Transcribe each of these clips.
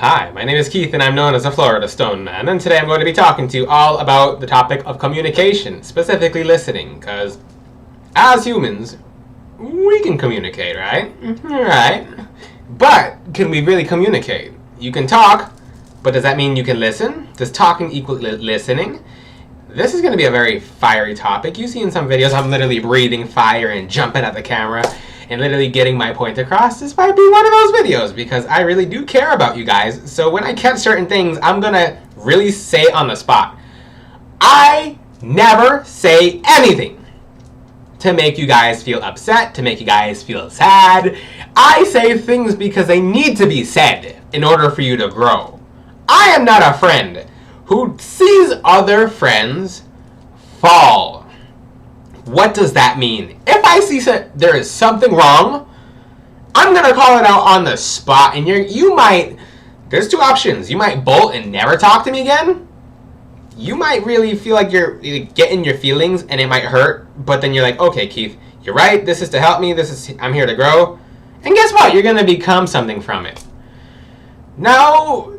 Hi, my name is Keith and I'm known as the Florida Stone Man, and today I'm going to be talking to you all about the topic of communication, specifically listening, because as humans, we can communicate, right? Right. But can we really communicate? You can talk, but does that mean you can listen? Does talking equal listening? This is going to be a very fiery topic. You see in some videos I'm literally breathing fire and jumping at the camera and literally getting my point across. This might be one of those videos because I really do care about you guys. So when I catch certain things, I'm going to really say on the spot. I never say anything to make you guys feel upset, to make you guys feel sad. I say things because they need to be said in order for you to grow. I am not a friend who sees other friends fall. What does that mean? If I see there is something wrong, I'm going to call it out on the spot. And you might, there's two options. You might bolt and never talk to me again. You might really feel like you're getting your feelings and it might hurt. But then you're like, okay, Keith, you're right. This is to help me. I'm here to grow. And guess what? You're going to become something from it. Now,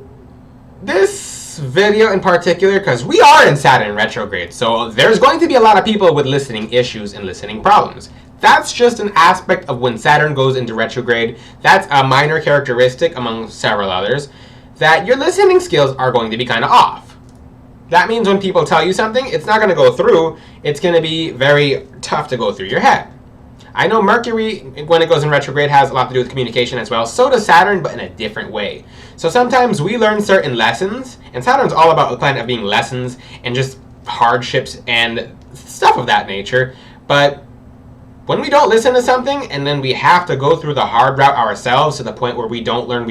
this video in particular, because we are in Saturn retrograde, so there's going to be a lot of people with listening issues and listening problems. That's just an aspect of when Saturn goes into retrograde. That's a minor characteristic among several others, that your listening skills are going to be kind of off. That means when people tell you something, it's not going to go through. It's going to be very tough to go through your head. I know Mercury, when it goes in retrograde, has a lot to do with communication as well. So does Saturn, but in a different way. So sometimes we learn certain lessons, and Saturn's all about the planet of being lessons and just hardships and stuff of that nature. But when we don't listen to something, and then we have to go through the hard route ourselves to the point where we don't learn,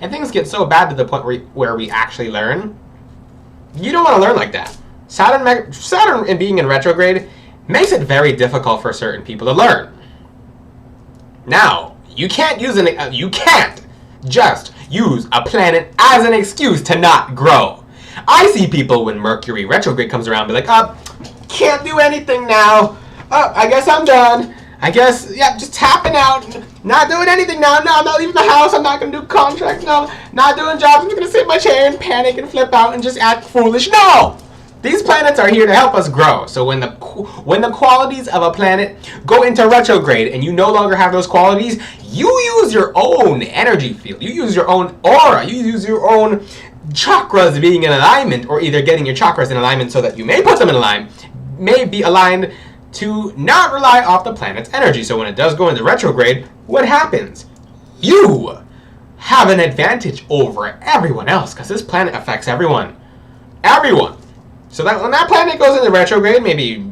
and things get so bad to the point where we actually learn, you don't want to learn like that. Saturn being in retrograde makes it very difficult for certain people to learn. Now, you can't just use a planet as an excuse to not grow. I see people when Mercury retrograde comes around be like, can't do anything now. I guess I'm done. I guess, yeah, just tapping out. Not doing anything now. No, I'm not leaving the house. I'm not going to do contracts. No, not doing jobs. I'm just going to sit in my chair and panic and flip out and just act foolish. No! These planets are here to help us grow. So when the qualities of a planet go into retrograde and you no longer have those qualities, you use your own energy field. You use your own aura. You use your own chakras being in alignment, or either getting your chakras in alignment so that you may put them in alignment, may be aligned to not rely off the planet's energy. So when it does go into retrograde, what happens? You have an advantage over everyone else because this planet affects everyone. Everyone. So that when that planet goes into retrograde, maybe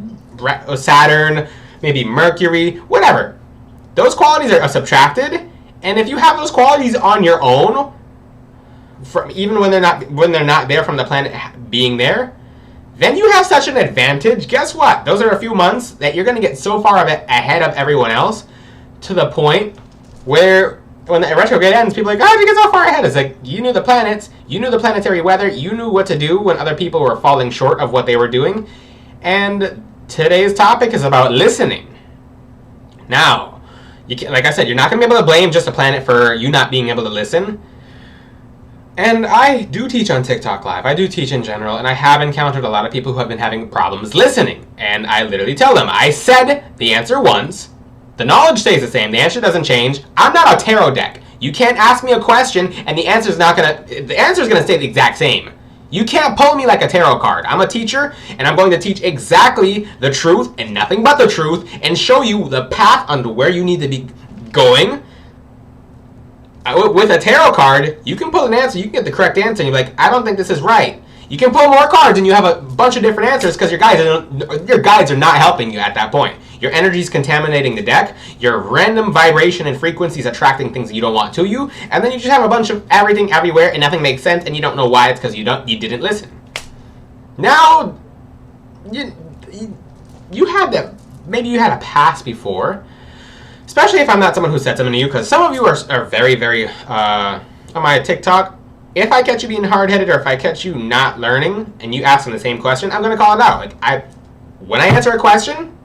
Saturn, maybe Mercury, whatever, those qualities are subtracted. And if you have those qualities on your own, even when they're not there from the planet being there, then you have such an advantage. Guess what? Those are a few months that you're going to get so far ahead of everyone else to the point where when the retrograde ends, people are like, how did you get so far ahead? It's like, you knew the planets, you knew the planetary weather, you knew what to do when other people were falling short of what they were doing. And today's topic is about listening. Now, like I said, you're not going to be able to blame just a planet for you not being able to listen. And I do teach on TikTok Live. I do teach in general, and I have encountered a lot of people who have been having problems listening. And I literally tell them, I said the answer once. The knowledge stays the same. The answer doesn't change. I'm not a tarot deck. You can't ask me a question and the answer is going to stay the exact same. You can't pull me like a tarot card. I'm a teacher and I'm going to teach exactly the truth and nothing but the truth and show you the path onto where you need to be going. With a tarot card, you can pull an answer, you can get the correct answer and you're like, I don't think this is right. You can pull more cards and you have a bunch of different answers because your guides are not helping you at that point. Your energy is contaminating the deck. Your random vibration and frequencies attracting things that you don't want to you. And then you just have a bunch of everything everywhere and nothing makes sense and you don't know why. It's because you didn't listen. Now, you had that. Maybe you had a past before. Especially if I'm not someone who said something to you. Because some of you are very, very, on my TikTok, if I catch you being hard-headed or if I catch you not learning and you ask them the same question, I'm going to call it out. When I answer a question,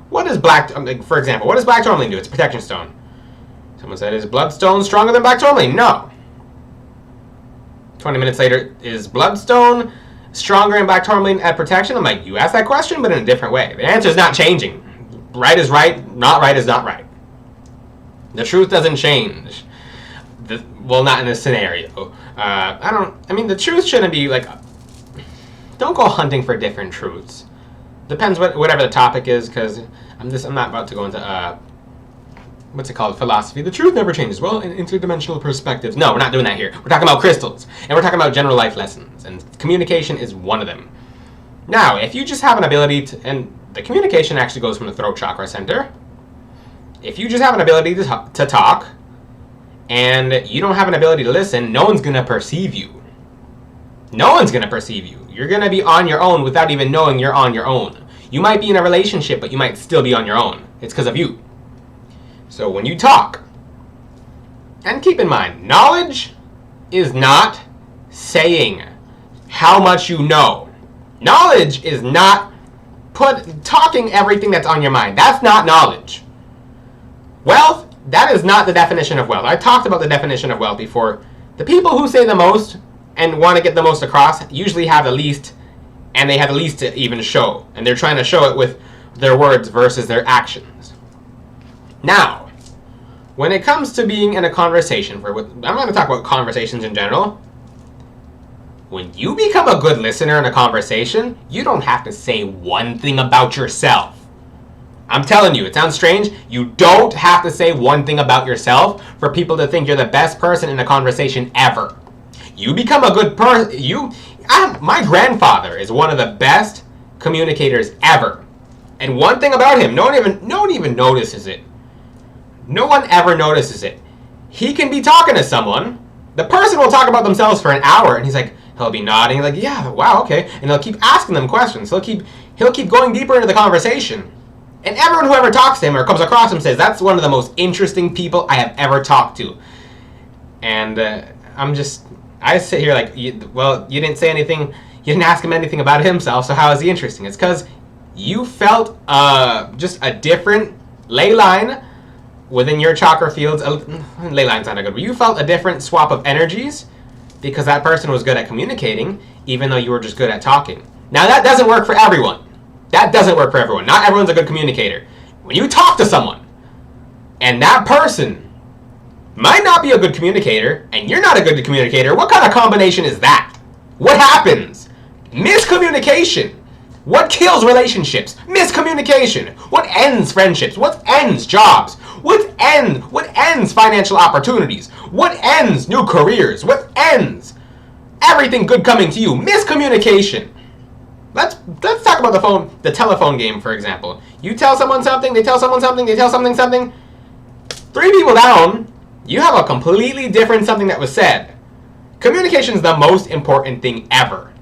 what does for example, what does black tourmaline do? It's a protection stone. Someone said, is bloodstone stronger than black tourmaline? No. 20 minutes later, is Bloodstone stronger in black tourmaline at protection? I'm like, you asked that question, but in a different way. The answer is not changing. Right is right, not right is not right. The truth doesn't change. Well, not in this scenario. The truth shouldn't be like, don't go hunting for different truths. Depends whatever the topic is, because I'm not about to go into, what's it called, philosophy. The truth never changes. Well, in interdimensional perspectives. No, we're not doing that here. We're talking about crystals, and we're talking about general life lessons, and communication is one of them. Now, if you just have an ability to, and the communication actually goes from the throat chakra center. If you just have an ability to talk, and you don't have an ability to listen, no one's going to perceive you. No one's going to perceive you. You're going to be on your own without even knowing you're on your own. You might be in a relationship, but you might still be on your own. It's because of you. So when you talk, and keep in mind, knowledge is not saying how much you know. Knowledge is not talking everything that's on your mind. That's not knowledge. Wealth, that is not the definition of wealth. I talked about the definition of wealth before. The people who say the most and want to get the most across usually have the least, and they have the least to even show. And they're trying to show it with their words versus their actions. Now, when it comes to being in a conversation, I'm going to talk about conversations in general. When you become a good listener in a conversation, you don't have to say one thing about yourself. I'm telling you, it sounds strange. You don't have to say one thing about yourself for people to think you're the best person in a conversation ever. You become a good person. My grandfather is one of the best communicators ever. And one thing about him, no one even notices it. No one ever notices it. He can be talking to someone. The person will talk about themselves for an hour, and he'll be nodding, like, yeah, wow, okay. And he'll keep asking them questions. He'll keep going deeper into the conversation. And everyone who ever talks to him or comes across him says, that's one of the most interesting people I have ever talked to. And I sit here like, you didn't say anything, you didn't ask him anything about himself, so how is he interesting? It's because you felt just a different ley line within your chakra fields. Ley line's not good, but you felt a different swap of energies because that person was good at communicating, even though you were just good at talking. Now, that doesn't work for everyone. That doesn't work for everyone. Not everyone's a good communicator. When you talk to someone, and that person might not be a good communicator, and you're not a good communicator, what kind of combination is that? What happens? Miscommunication. What kills relationships? Miscommunication. What ends friendships? What ends jobs? What ends financial opportunities? What ends new careers? What ends everything good coming to you? Miscommunication. Let's talk about the telephone game, for example. You tell someone something, they tell someone something, they tell something. 3 people down, you have a completely different something that was said. Communication is the most important thing ever.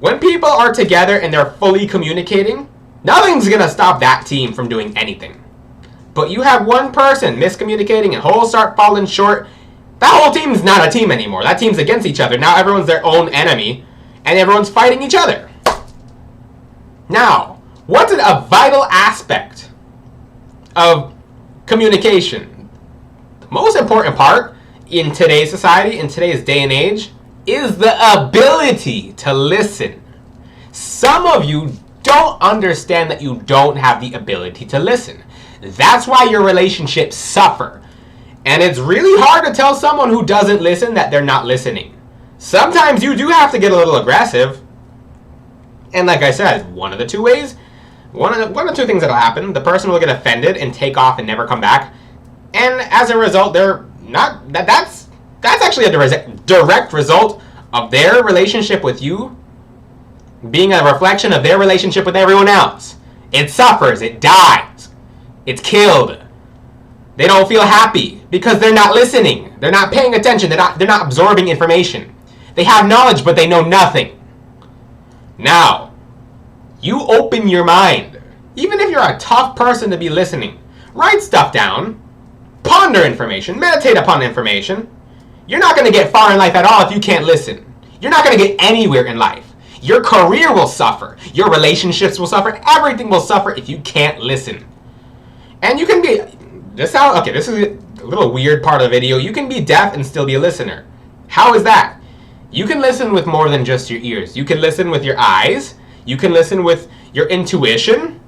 When people are together and they're fully communicating, nothing's going to stop that team from doing anything. But you have one person miscommunicating and holes start falling short, that whole team's not a team anymore. That team's against each other. Now everyone's their own enemy, and everyone's fighting each other. Now, what's a vital aspect of communication? The most important part in today's society, in today's day and age, is the ability to listen. Some of you don't understand that you don't have the ability to listen. That's why your relationships suffer. And it's really hard to tell someone who doesn't listen that they're not listening. Sometimes you do have to get a little aggressive. And like I said, one of the two ways, one of two things that'll happen. The person will get offended and take off and never come back. And as a result, they're not, that's actually a direct result of their relationship with you being a reflection of their relationship with everyone else. It suffers, it dies, it's killed. They don't feel happy because they're not listening. They're not paying attention. They're not absorbing information. They have knowledge, but they know nothing. Now, you open your mind. Even if you're a tough person to be listening, write stuff down, ponder information, meditate upon information. You're not going to get far in life at all if you can't listen. You're not going to get anywhere in life. Your career will suffer. Your relationships will suffer. Everything will suffer if you can't listen. And you can be, this is a little weird part of the video. You can be deaf and still be a listener. How is that? You can listen with more than just your ears. You can listen with your eyes. You can listen with your intuition.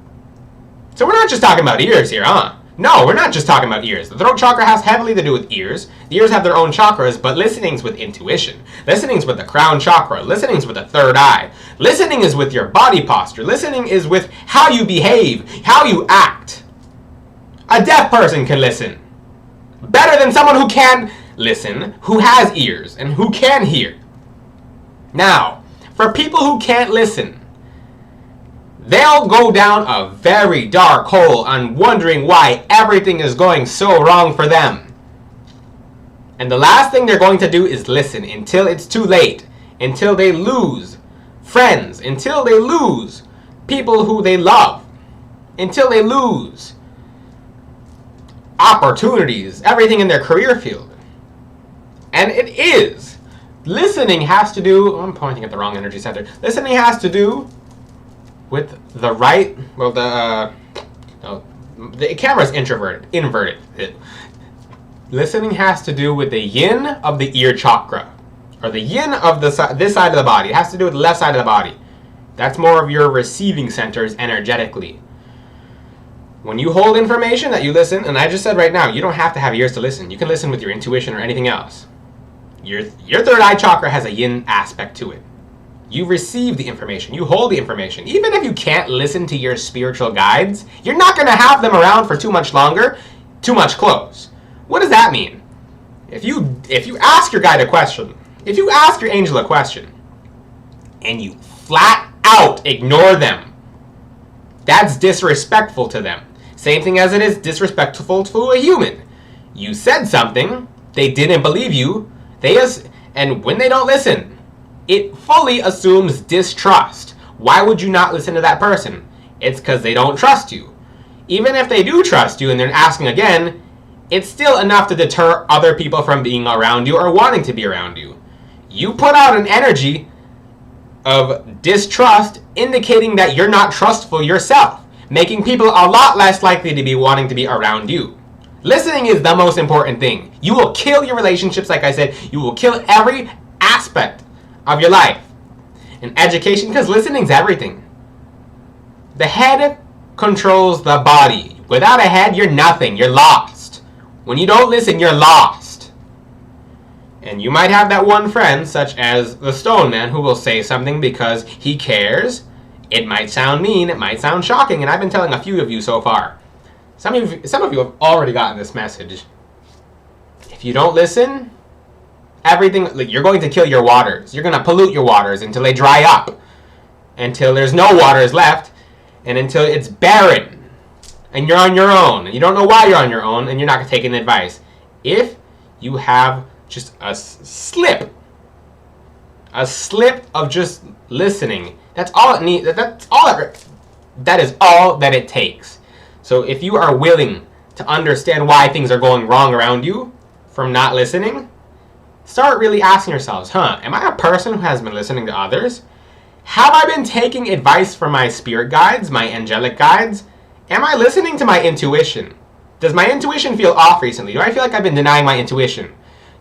So we're not just talking about ears here, huh? No, we're not just talking about ears. The throat chakra has heavily to do with ears. The ears have their own chakras, but listening's with intuition. Listening's with the crown chakra. Listening's with the third eye. Listening is with your body posture. Listening is with how you behave, how you act. A deaf person can listen better than someone who can listen, who has ears, and who can hear. Now, for people who can't listen, they'll go down a very dark hole on wondering why everything is going so wrong for them. And the last thing they're going to do is listen until it's too late, until they lose friends, until they lose people who they love, until they lose opportunities, everything in their career field. And it is. Listening has to do, I'm pointing at the wrong energy center. Listening has to do with the right, well, the camera's inverted. Listening has to do with the yin of the ear chakra, or the yin of this side of the body. It has to do with the left side of the body. That's more of your receiving centers energetically. When you hold information that you listen, and I just said right now, you don't have to have ears to listen. You can listen with your intuition or anything else. Your third eye chakra has a yin aspect to it. You receive the information. You hold the information. Even if you can't listen to your spiritual guides, you're not going to have them around for too much longer, too much close. What does that mean? If you ask your guide a question, if you ask your angel a question, and you flat out ignore them, that's disrespectful to them. Same thing as it is disrespectful to a human. You said something, they didn't believe you, and when they don't listen, it fully assumes distrust. Why would you not listen to that person? It's because they don't trust you. Even if they do trust you and they're asking again, it's still enough to deter other people from being around you or wanting to be around you. You put out an energy of distrust, indicating that you're not trustful yourself, making people a lot less likely to be wanting to be around you. Listening is the most important thing. You will kill your relationships, like I said. You will kill every aspect of your life. And education, because listening's everything. The head controls the body. Without a head, you're nothing. You're lost. When you don't listen, you're lost. And you might have that one friend, such as the Stone Man, who will say something because he cares. It might sound mean, it might sound shocking, and I've been telling a few of you so far. Some of you have already gotten this message. If you don't listen, everything, like, you're going to kill your waters. You're going to pollute your waters until they dry up, until there's no waters left, and until it's barren, and you're on your own. You don't know why you're on your own, and you're not taking advice. If you have just a slip of just listening, that's all it needs. That is all that it takes. So if you are willing to understand why things are going wrong around you from not listening, start really asking yourselves, am I a person who has been listening to others? Have I been taking advice from my spirit guides, my angelic guides? Am I listening to my intuition? Does my intuition feel off recently? Do I feel like I've been denying my intuition?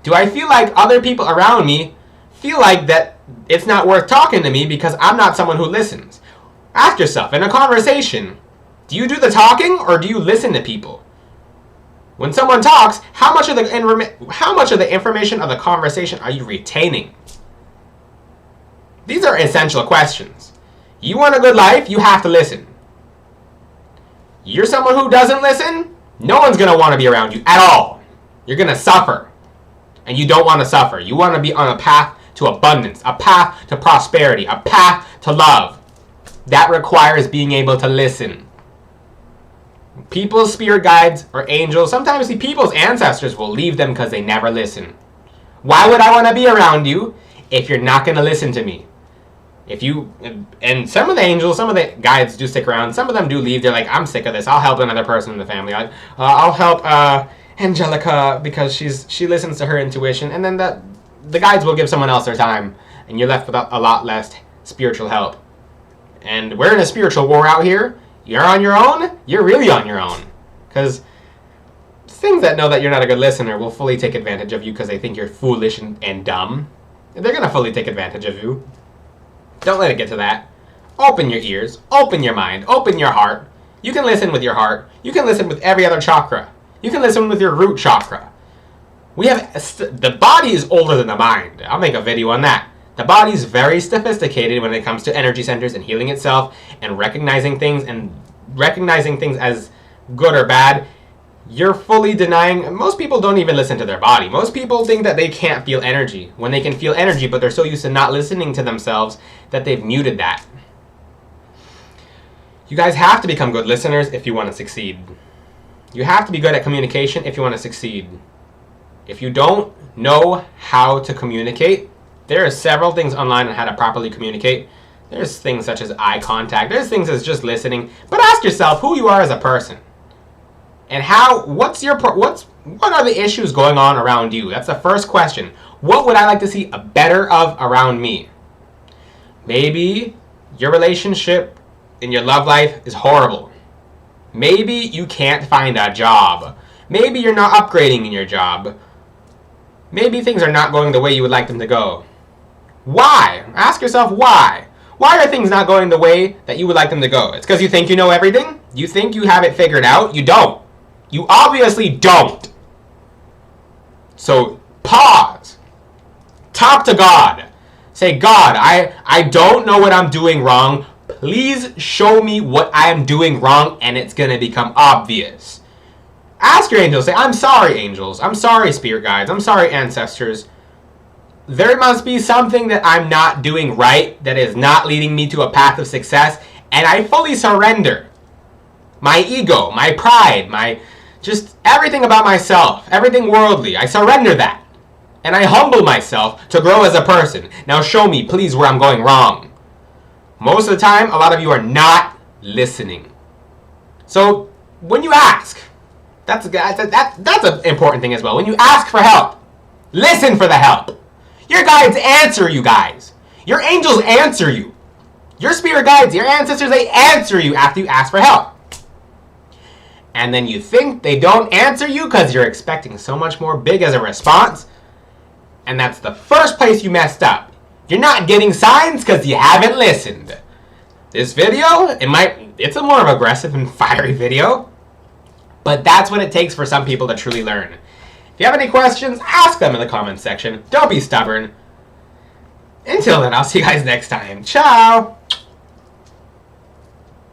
Do I feel like other people around me feel like that it's not worth talking to me because I'm not someone who listens? Ask yourself, in a conversation, do you do the talking or do you listen to people? When someone talks, how much of the information of the conversation are you retaining? These are essential questions. You want a good life, you have to listen. You're someone who doesn't listen, no one's going to want to be around you at all. You're going to suffer. And you don't want to suffer. You want to be on a path to abundance, a path to prosperity, a path to love. That requires being able to listen. People's spirit guides or angels, sometimes the people's ancestors will leave them because they never listen. Why would I want to be around you if you're not going to listen to me? And some of the angels, some of the guides do stick around. Some of them do leave. They're like, I'm sick of this. I'll help another person in the family. I'll help Angelica because she listens to her intuition. And then the guides will give someone else their time. And you're left with a lot less spiritual help. And we're in a spiritual war out here. You're on your own. You're really on your own. Because things that know that you're not a good listener will fully take advantage of you because they think you're foolish and dumb. They're going to fully take advantage of you. Don't let it get to that. Open your ears, open your mind, open your heart. You can listen with your heart. You can listen with every other chakra. You can listen with your root chakra. The body is older than the mind. I'll make a video on that. The body is very sophisticated when it comes to energy centers and healing itself and recognizing things as good or bad. You're fully denying. Most people don't even listen to their body. Most people think that they can't feel energy when they can feel energy, but they're so used to not listening to themselves that they've muted that. You guys have to become good listeners if you want to succeed. You have to be good at communication if you want to succeed. If you don't know how to communicate, there are several things online on how to properly communicate. There's things such as eye contact. There's things as just listening. But ask yourself who you are as a person. And what are the issues going on around you? That's the first question. What would I like to see a better of around me? Maybe your relationship in your love life is horrible. Maybe you can't find a job. Maybe you're not upgrading in your job. Maybe things are not going the way you would like them to go. Why? Ask yourself why. Why are things not going the way that you would like them to go? It's because you think you know everything? You think you have it figured out? You don't. You obviously don't. So pause. Talk to God. Say, God, I don't know what I'm doing wrong. Please show me what I am doing wrong, and it's going to become obvious. Ask your angels. Say, I'm sorry, angels. I'm sorry, spirit guides. I'm sorry, ancestors. There must be something that I'm not doing right that is not leading me to a path of success, and I fully surrender. My ego, my pride, just everything about myself, everything worldly, I surrender that. And I humble myself to grow as a person. Now show me, please, where I'm going wrong. Most of the time, a lot of you are not listening. So when you ask, that's an important thing as well. When you ask for help, listen for the help. Your guides answer you guys. Your angels answer you. Your spirit guides, your ancestors, they answer you after you ask for help. And then you think they don't answer you because you're expecting so much more big as a response. And that's the first place you messed up. You're not getting signs because you haven't listened. This video, it's a more of aggressive and fiery video. But that's what it takes for some people to truly learn. If you have any questions, ask them in the comments section. Don't be stubborn. Until then, I'll see you guys next time. Ciao!